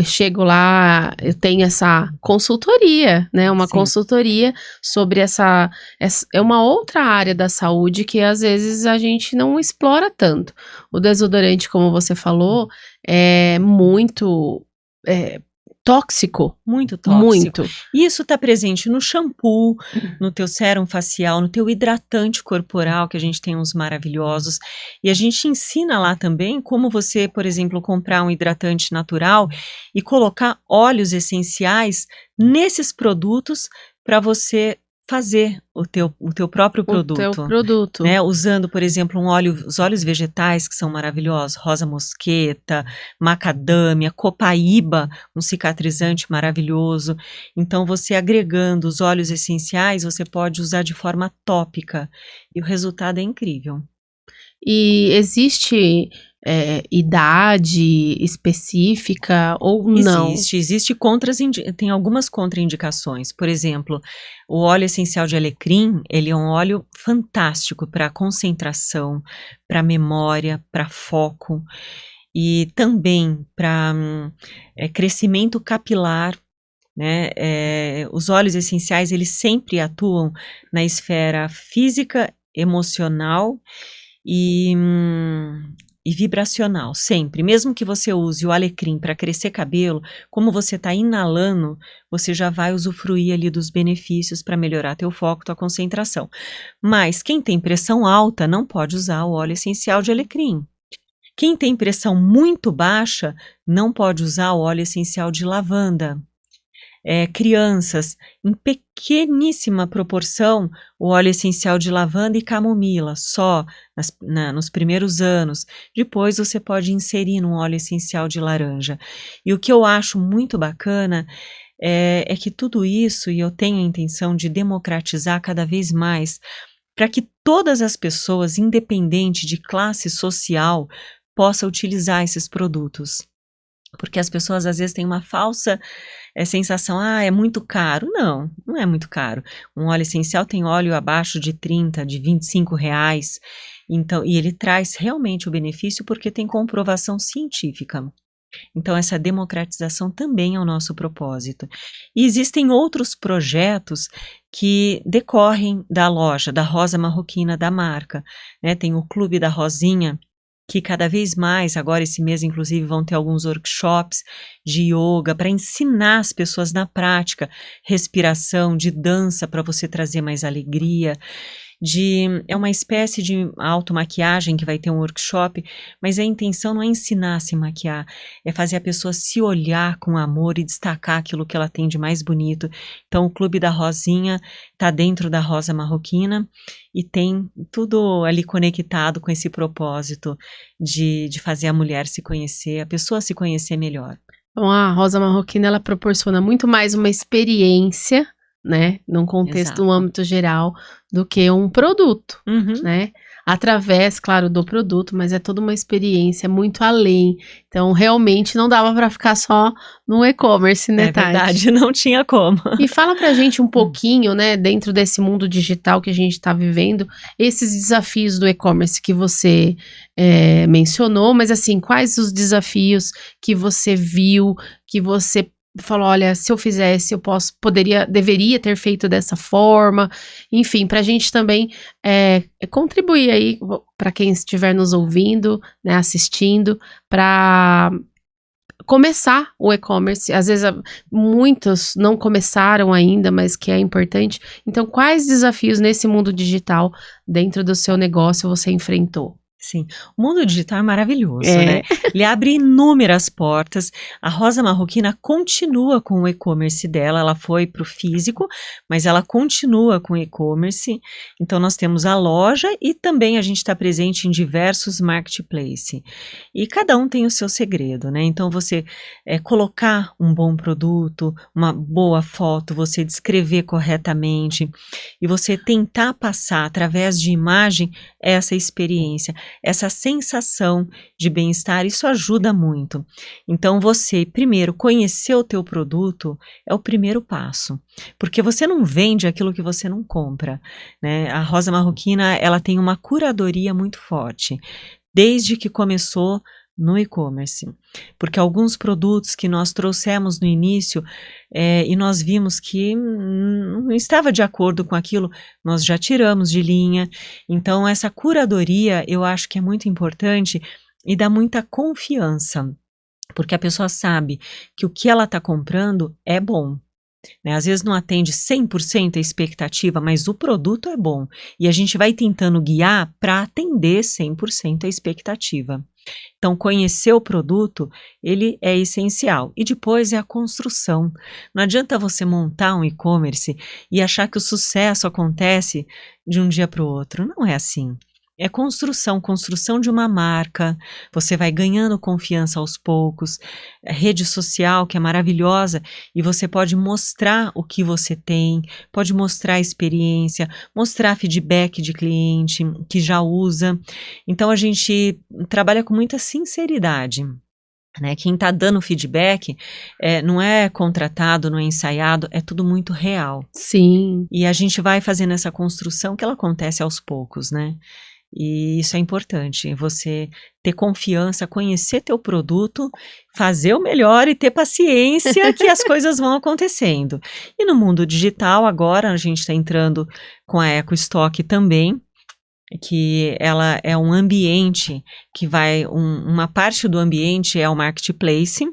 chego lá, eu tenho essa consultoria, né? Uma Sim. consultoria sobre é uma outra área da saúde que às vezes a gente não explora tanto. O desodorante, como você falou, é muito tóxico. Muito tóxico. Muito. Isso está presente no shampoo, no teu sérum facial, no teu hidratante corporal, que a gente tem uns maravilhosos. E a gente ensina lá também como você, por exemplo, comprar um hidratante natural e colocar óleos essenciais nesses produtos para você fazer o teu próprio produto. O teu produto. Né? Usando, por exemplo, os óleos vegetais que são maravilhosos, rosa mosqueta, macadâmia, copaíba, um cicatrizante maravilhoso. Então, você agregando os óleos essenciais, você pode usar de forma tópica e o resultado é incrível. E existe idade específica ou não? Existe tem algumas contraindicações. Por exemplo, o óleo essencial de alecrim, ele é um óleo fantástico para concentração, para memória, para foco e também para crescimento capilar, né? Os óleos essenciais, eles sempre atuam na esfera física, emocional e, e vibracional, sempre. Mesmo que você use o alecrim para crescer cabelo, como você está inalando, você já vai usufruir ali dos benefícios para melhorar teu foco, tua concentração. Mas quem tem pressão alta não pode usar o óleo essencial de alecrim. Quem tem pressão muito baixa não pode usar o óleo essencial de lavanda. Crianças, em pequeníssima proporção, o óleo essencial de lavanda e camomila, só nos primeiros anos. Depois você pode inserir um óleo essencial de laranja. E o que eu acho muito bacana é que tudo isso, e eu tenho a intenção de democratizar cada vez mais, para que todas as pessoas, independente de classe social, possam utilizar esses produtos. Porque as pessoas às vezes têm uma falsa sensação, é muito caro. Não, não é muito caro. Um óleo essencial tem óleo abaixo de 30, de 25 reais. Então, e ele traz realmente o benefício porque tem comprovação científica. Então, essa democratização também é o nosso propósito. E existem outros projetos que decorrem da loja, da Rosa Marroquina, da marca, né? Tem o Clube da Rosinha, que cada vez mais, agora esse mês inclusive vão ter alguns workshops de yoga para ensinar as pessoas na prática, respiração, de dança para você trazer mais alegria, é uma espécie de automaquiagem que vai ter um workshop, mas a intenção não é ensinar a se maquiar, é fazer a pessoa se olhar com amor e destacar aquilo que ela tem de mais bonito. Então o Clube da Rosinha está dentro da Rosa Marroquina e tem tudo ali conectado com esse propósito de fazer a mulher se conhecer, a pessoa se conhecer melhor. Então a Rosa Marroquina, ela proporciona muito mais uma experiência, né, num contexto, num âmbito geral, do que um produto, né, através, claro, do produto, mas é toda uma experiência muito além. Então, realmente não dava para ficar só no e-commerce, né, Tati? É verdade, não tinha como. E fala pra gente um pouquinho, né, dentro desse mundo digital que a gente está vivendo, esses desafios do e-commerce que você mencionou, mas assim, quais os desafios que você viu, que você falou, olha, se eu fizesse, eu deveria ter feito dessa forma, enfim, para a gente também contribuir aí para quem estiver nos ouvindo, né, assistindo, para começar o e-commerce. Às vezes muitos não começaram ainda, mas que é importante. Então, quais desafios nesse mundo digital dentro do seu negócio você enfrentou? Sim, o mundo digital é maravilhoso, né? Ele abre inúmeras portas. A Rosa Marroquina continua com o e-commerce dela, ela foi para o físico, mas ela continua com o e-commerce. Então, nós temos a loja e também a gente está presente em diversos marketplaces. E cada um tem o seu segredo, né? Então, você colocar um bom produto, uma boa foto, você descrever corretamente e você tentar passar através de imagem essa experiência, essa sensação de bem-estar, isso ajuda muito. Então você, primeiro, conhecer o teu produto é o primeiro passo, porque você não vende aquilo que você não compra, né? A Rosa Marroquina, ela tem uma curadoria muito forte, desde que começou no e-commerce, porque alguns produtos que nós trouxemos no início e nós vimos que não estava de acordo com aquilo, nós já tiramos de linha. Então essa curadoria eu acho que é muito importante e dá muita confiança, porque a pessoa sabe que o que ela está comprando é bom. Né? Às vezes não atende 100% a expectativa, mas o produto é bom e a gente vai tentando guiar para atender 100% a expectativa. Então, conhecer o produto, ele é essencial. E depois é a construção. Não adianta você montar um e-commerce e achar que o sucesso acontece de um dia para o outro. Não é assim. É construção de uma marca, você vai ganhando confiança aos poucos, rede social que é maravilhosa e você pode mostrar o que você tem, pode mostrar a experiência, mostrar feedback de cliente que já usa. Então a gente trabalha com muita sinceridade. Né? Quem está dando feedback não é contratado, não é ensaiado, é tudo muito real. Sim. E a gente vai fazendo essa construção que ela acontece aos poucos, né? E isso é importante, você ter confiança, conhecer teu produto, fazer o melhor e ter paciência que as coisas vão acontecendo. E no mundo digital, agora a gente está entrando com a EcoStock também, que ela é um ambiente que uma parte do ambiente é o marketplace,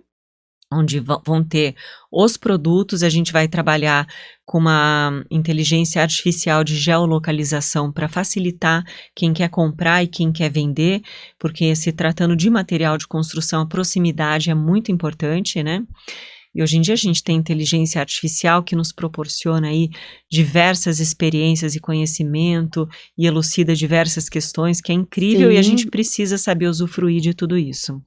onde vão ter os produtos, a gente vai trabalhar com uma inteligência artificial de geolocalização para facilitar quem quer comprar e quem quer vender, porque se tratando de material de construção, a proximidade é muito importante, né? E hoje em dia a gente tem inteligência artificial que nos proporciona aí diversas experiências e conhecimento e elucida diversas questões, que é incrível. Sim. E a gente precisa saber usufruir de tudo isso.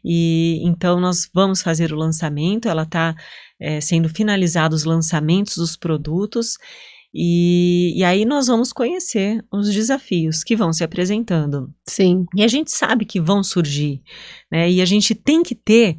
E então nós vamos fazer o lançamento, ela está sendo finalizados os lançamentos dos produtos e aí nós vamos conhecer os desafios que vão se apresentando. Sim. E a gente sabe que vão surgir, né? E a gente tem que ter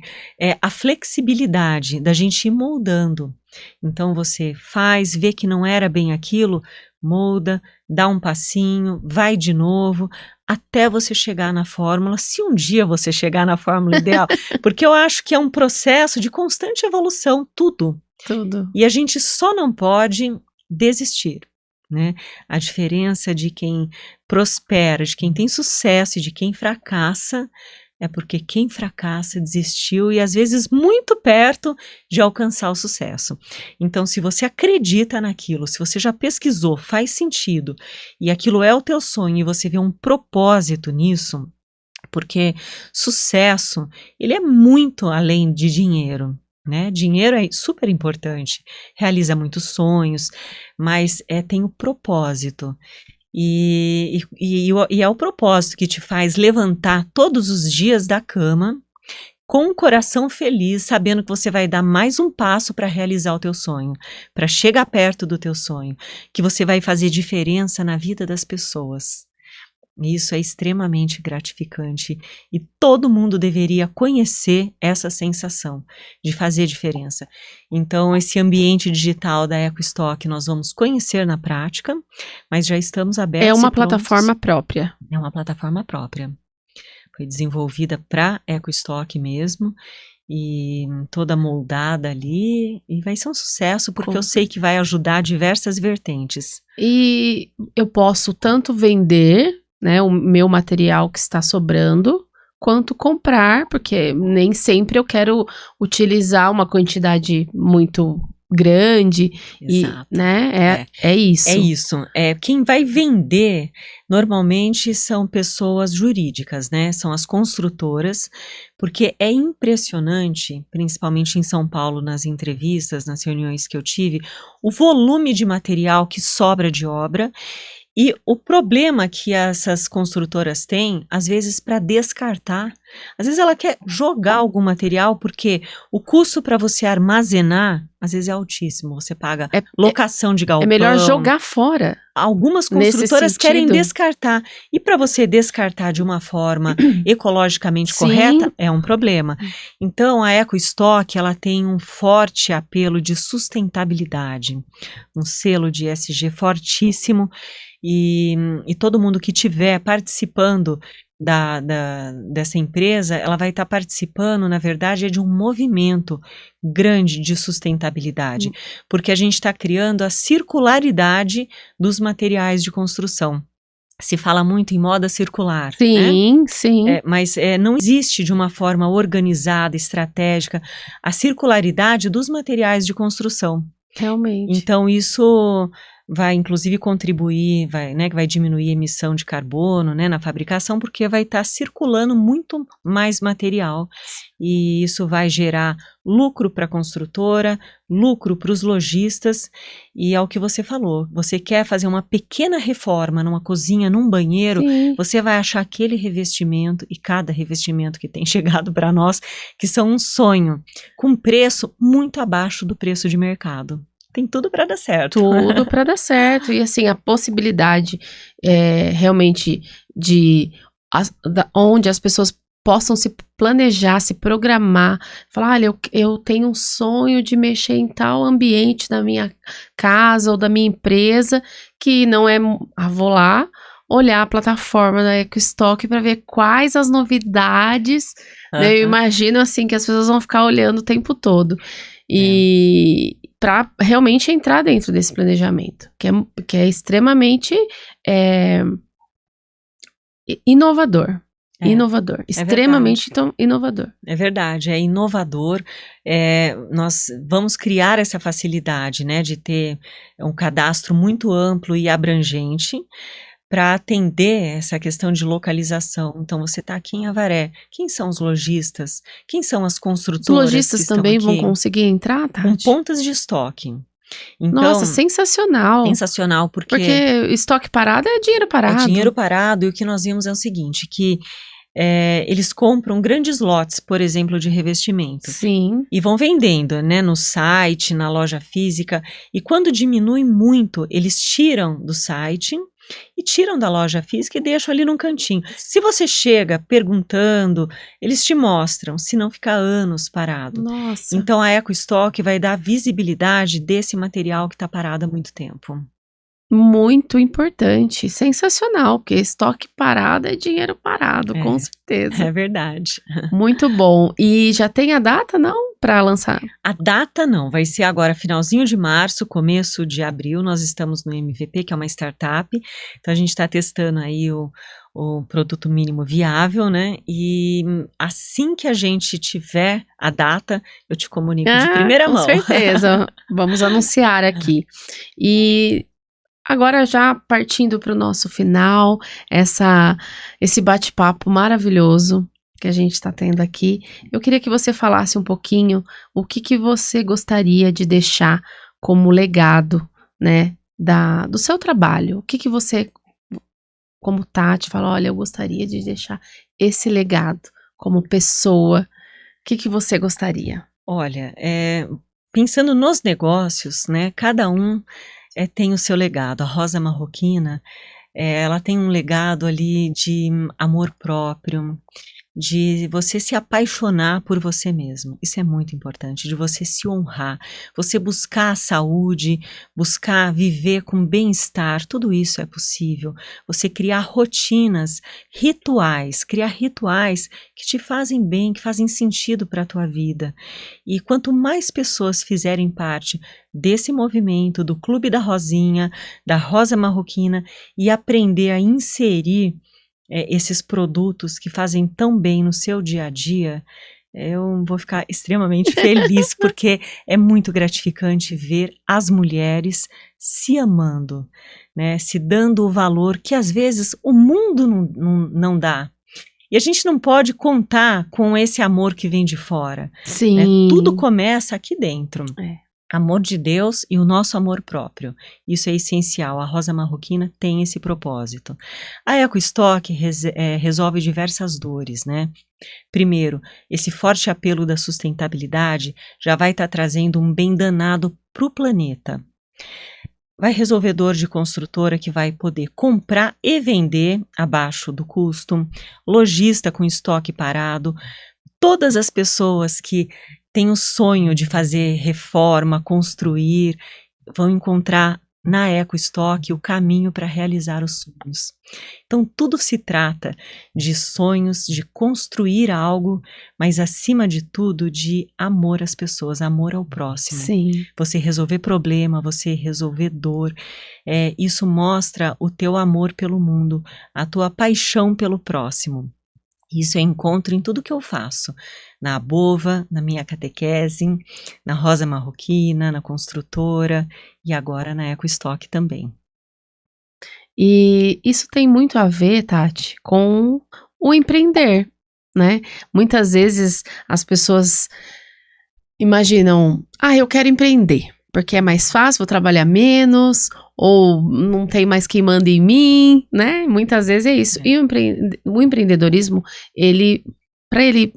a flexibilidade da gente ir moldando. Então você faz, vê que não era bem aquilo, molda, dá um passinho, vai de novo, até você chegar na fórmula, se um dia você chegar na fórmula ideal, porque eu acho que é um processo de constante evolução, tudo. E a gente só não pode desistir, né? A diferença de quem prospera, de quem tem sucesso e de quem fracassa é porque quem fracassa desistiu e às vezes muito perto de alcançar o sucesso. Então, se você acredita naquilo, se você já pesquisou, faz sentido e aquilo é o teu sonho e você vê um propósito nisso, porque sucesso, ele é muito além de dinheiro. Né? Dinheiro é super importante, realiza muitos sonhos, mas tem o propósito. E é o propósito que te faz levantar todos os dias da cama com o coração feliz, sabendo que você vai dar mais um passo para realizar o teu sonho, para chegar perto do teu sonho, que você vai fazer diferença na vida das pessoas. Isso é extremamente gratificante e todo mundo deveria conhecer essa sensação de fazer diferença. Então, esse ambiente digital da EcoStock nós vamos conhecer na prática, mas já estamos abertos. É uma plataforma própria. É uma plataforma própria. Foi desenvolvida para EcoStock mesmo e toda moldada ali e vai ser um sucesso porque eu sei que vai ajudar diversas vertentes. E eu posso tanto vender, né, o meu material que está sobrando, quanto comprar, porque nem sempre eu quero utilizar uma quantidade muito grande. Exato. E, né, é isso. É isso. Quem vai vender normalmente são pessoas jurídicas, né? São as construtoras, porque é impressionante, principalmente em São Paulo, nas entrevistas, nas reuniões que eu tive, o volume de material que sobra de obra. E o problema que essas construtoras têm, às vezes, para descartar, às vezes ela quer jogar algum material, porque o custo para você armazenar, às vezes é altíssimo, você paga locação de galpão. É melhor jogar fora. Algumas construtoras querem descartar, e para você descartar de uma forma ecologicamente correta, é um problema. Então, a EcoStock, ela tem um forte apelo de sustentabilidade, um selo de ESG fortíssimo, e todo mundo que estiver participando dessa empresa, ela vai estar participando, na verdade, de um movimento grande de sustentabilidade, porque a gente está criando a circularidade dos materiais de construção. Se fala muito em moda circular, sim, né? Sim. Mas não existe de uma forma organizada, estratégica, a circularidade dos materiais de construção. Realmente. Então, isso vai inclusive contribuir, que vai diminuir a emissão de carbono, né, na fabricação, porque vai estar circulando muito mais material e isso vai gerar lucro para a construtora, lucro para os lojistas e é o que você falou, você quer fazer uma pequena reforma numa cozinha, num banheiro, Sim. você vai achar aquele revestimento e cada revestimento que tem chegado para nós, que são um sonho, com preço muito abaixo do preço de mercado. Tem tudo para dar certo. Tudo para dar certo. E assim, a possibilidade realmente onde as pessoas possam se planejar, se programar, falar, olha, eu tenho um sonho de mexer em tal ambiente da minha casa ou da minha empresa, que não é, vou lá olhar a plataforma da EcoStock para ver quais as novidades, né? Eu imagino assim que as pessoas vão ficar olhando o tempo todo. E para realmente entrar dentro desse planejamento, que é extremamente inovador. Inovador, extremamente inovador. É verdade, é inovador. Nós vamos criar essa facilidade, né, de ter um cadastro muito amplo e abrangente para atender essa questão de localização. Então, você está aqui em Avaré. Quem são os lojistas? Quem são as construtoras? Os lojistas também vão conseguir entrar, Tati? Com pontas de estoque. Então, nossa, sensacional. Sensacional, porque estoque parado é dinheiro parado. É dinheiro parado, e o que nós vimos é o seguinte, que eles compram grandes lotes, por exemplo, de revestimento. Sim. E vão vendendo, né, no site, na loja física, e quando diminui muito, eles tiram do site e tiram da loja física e deixam ali num cantinho. Se você chega perguntando, eles te mostram, senão fica anos parado. Nossa. Então a EcoStock vai dar visibilidade desse material que está parado há muito tempo. Muito importante, sensacional, porque estoque parado é dinheiro parado, com certeza. É verdade. Muito bom. E já tem a data, não, para lançar? A data não, vai ser agora finalzinho de março, começo de abril, nós estamos no MVP, que é uma startup, então a gente está testando aí o produto mínimo viável, né, e assim que a gente tiver a data, eu te comunico de primeira mão. Com certeza, vamos anunciar aqui. E agora já partindo para o nosso final, esse bate-papo maravilhoso que a gente está tendo aqui, eu queria que você falasse um pouquinho o que você gostaria de deixar como legado, né, do seu trabalho. O que você, como Tati, fala, olha, eu gostaria de deixar esse legado como pessoa. O que você gostaria? Olha, pensando nos negócios, né, cada um tem o seu legado. A Rosa Marroquina, ela tem um legado ali de amor próprio, de você se apaixonar por você mesmo. Isso é muito importante, de você se honrar, você buscar a saúde, buscar viver com bem-estar, tudo isso é possível. Você criar rotinas, criar rituais que te fazem bem, que fazem sentido para a tua vida. E quanto mais pessoas fizerem parte desse movimento, do Clube da Rosinha, da Rosa Marroquina, e aprender a inserir esses produtos que fazem tão bem no seu dia a dia, eu vou ficar extremamente feliz, porque é muito gratificante ver as mulheres se amando, né, se dando o valor que às vezes o mundo não dá. E a gente não pode contar com esse amor que vem de fora. Sim. Né? Tudo começa aqui dentro. Amor de Deus e o nosso amor próprio. Isso é essencial. A Rosa Marroquina tem esse propósito. A EcoStock resolve diversas dores, né? Primeiro, esse forte apelo da sustentabilidade já vai estar trazendo um bem danado para o planeta. Vai resolver dor de construtora que vai poder comprar e vender abaixo do custo, lojista com estoque parado, todas as pessoas que têm o sonho de fazer reforma, construir, vão encontrar na EcoStock o caminho para realizar os sonhos. Então, tudo se trata de sonhos, de construir algo, mas acima de tudo, de amor às pessoas, amor ao próximo. Sim. Você resolver problema, você resolver dor, isso mostra o teu amor pelo mundo, a tua paixão pelo próximo. Isso eu encontro em tudo que eu faço, na Abova, na minha catequese, na Rosa Marroquina, na Construtora e agora na EcoStock também. E isso tem muito a ver, Tati, com o empreender, né? Muitas vezes as pessoas imaginam, eu quero empreender, porque é mais fácil, vou trabalhar menos, ou não tem mais quem manda em mim, né? Muitas vezes é isso. E o empreendedorismo, para ele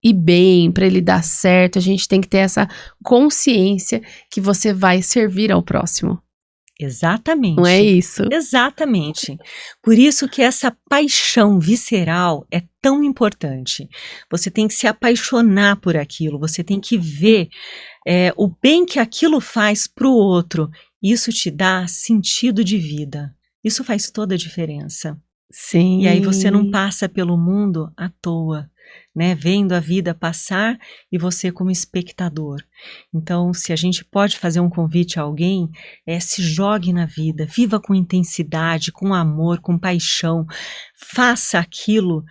ir bem, para ele dar certo, a gente tem que ter essa consciência que você vai servir ao próximo. Exatamente. Não é isso? Exatamente. Por isso que essa paixão visceral é tão importante. Você tem que se apaixonar por aquilo, você tem que ver o bem que aquilo faz para o outro. Isso te dá sentido de vida. Isso faz toda a diferença. Sim. E aí você não passa pelo mundo à toa, né? Vendo a vida passar e você como espectador. Então, se a gente pode fazer um convite a alguém, se jogue na vida, viva com intensidade, com amor, com paixão. Faça aquilo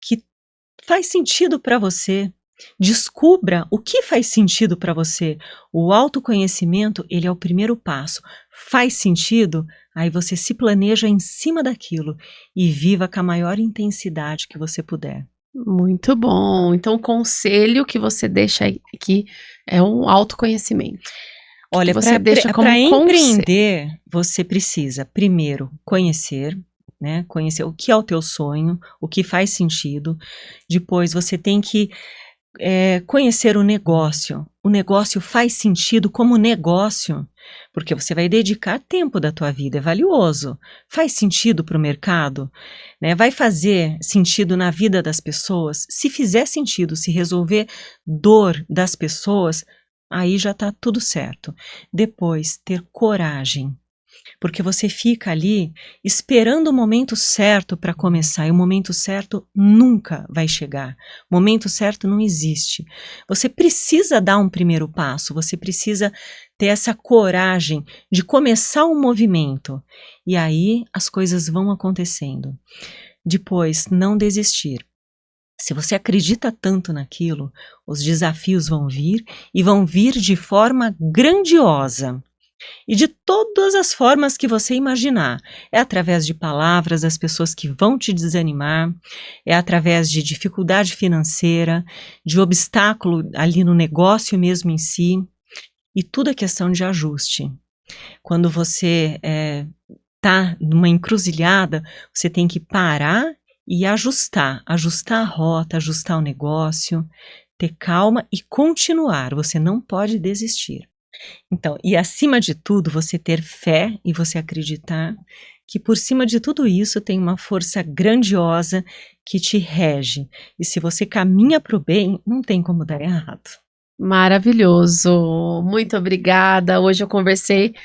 que faz sentido para você. Descubra o que faz sentido para você. O autoconhecimento, ele é o primeiro passo. Faz sentido? Aí você se planeja em cima daquilo e viva com a maior intensidade que você puder. Muito bom. Então, o conselho que você deixa aqui é um autoconhecimento. Olha, para empreender, você precisa, primeiro, conhecer, né? Conhecer o que é o teu sonho, o que faz sentido. Depois, você tem que conhecer o negócio. O negócio faz sentido como negócio, porque você vai dedicar tempo da tua vida, é valioso. Faz sentido para o mercado? Né? Vai fazer sentido na vida das pessoas? Se fizer sentido, se resolver dor das pessoas, aí já está tudo certo. Depois, ter coragem. Porque você fica ali esperando o momento certo para começar, e o momento certo nunca vai chegar. O momento certo não existe. Você precisa dar um primeiro passo, você precisa ter essa coragem de começar um movimento. E aí as coisas vão acontecendo. Depois, não desistir. Se você acredita tanto naquilo, os desafios vão vir e vão vir de forma grandiosa. E de todas as formas que você imaginar. É através de palavras das pessoas que vão te desanimar, é através de dificuldade financeira, de obstáculo ali no negócio mesmo em si, e tudo é questão de ajuste. Quando você está numa encruzilhada, você tem que parar e ajustar a rota, ajustar o negócio, ter calma e continuar, você não pode desistir. Então, e acima de tudo, você ter fé e você acreditar que por cima de tudo isso tem uma força grandiosa que te rege. E se você caminha para o bem, não tem como dar errado. Maravilhoso. Muito obrigada. Hoje eu conversei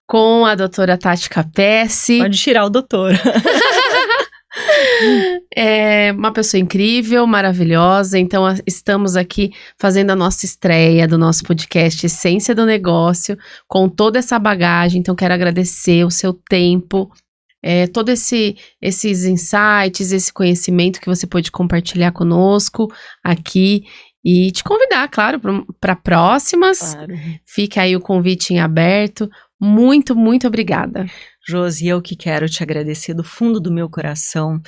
com a doutora Tati Capesse. Pode tirar o doutor. É uma pessoa incrível, maravilhosa. Então, estamos aqui fazendo a nossa estreia do nosso podcast Essência do Negócio, com toda essa bagagem. Então, quero agradecer o seu tempo, todos esses insights, esse conhecimento que você pôde compartilhar conosco aqui. E te convidar, claro, para próximas. Claro. Fica aí o convite em aberto. Muito, muito obrigada. Josi, eu que quero te agradecer do fundo do meu coração.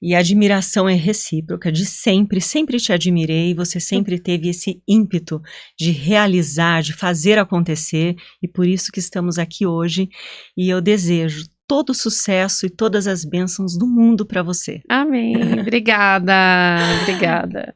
E a admiração é recíproca, de sempre te admirei, você sempre teve esse ímpeto de realizar, de fazer acontecer, e por isso que estamos aqui hoje, e eu desejo todo o sucesso e todas as bênçãos do mundo para você. Amém, obrigada, obrigada.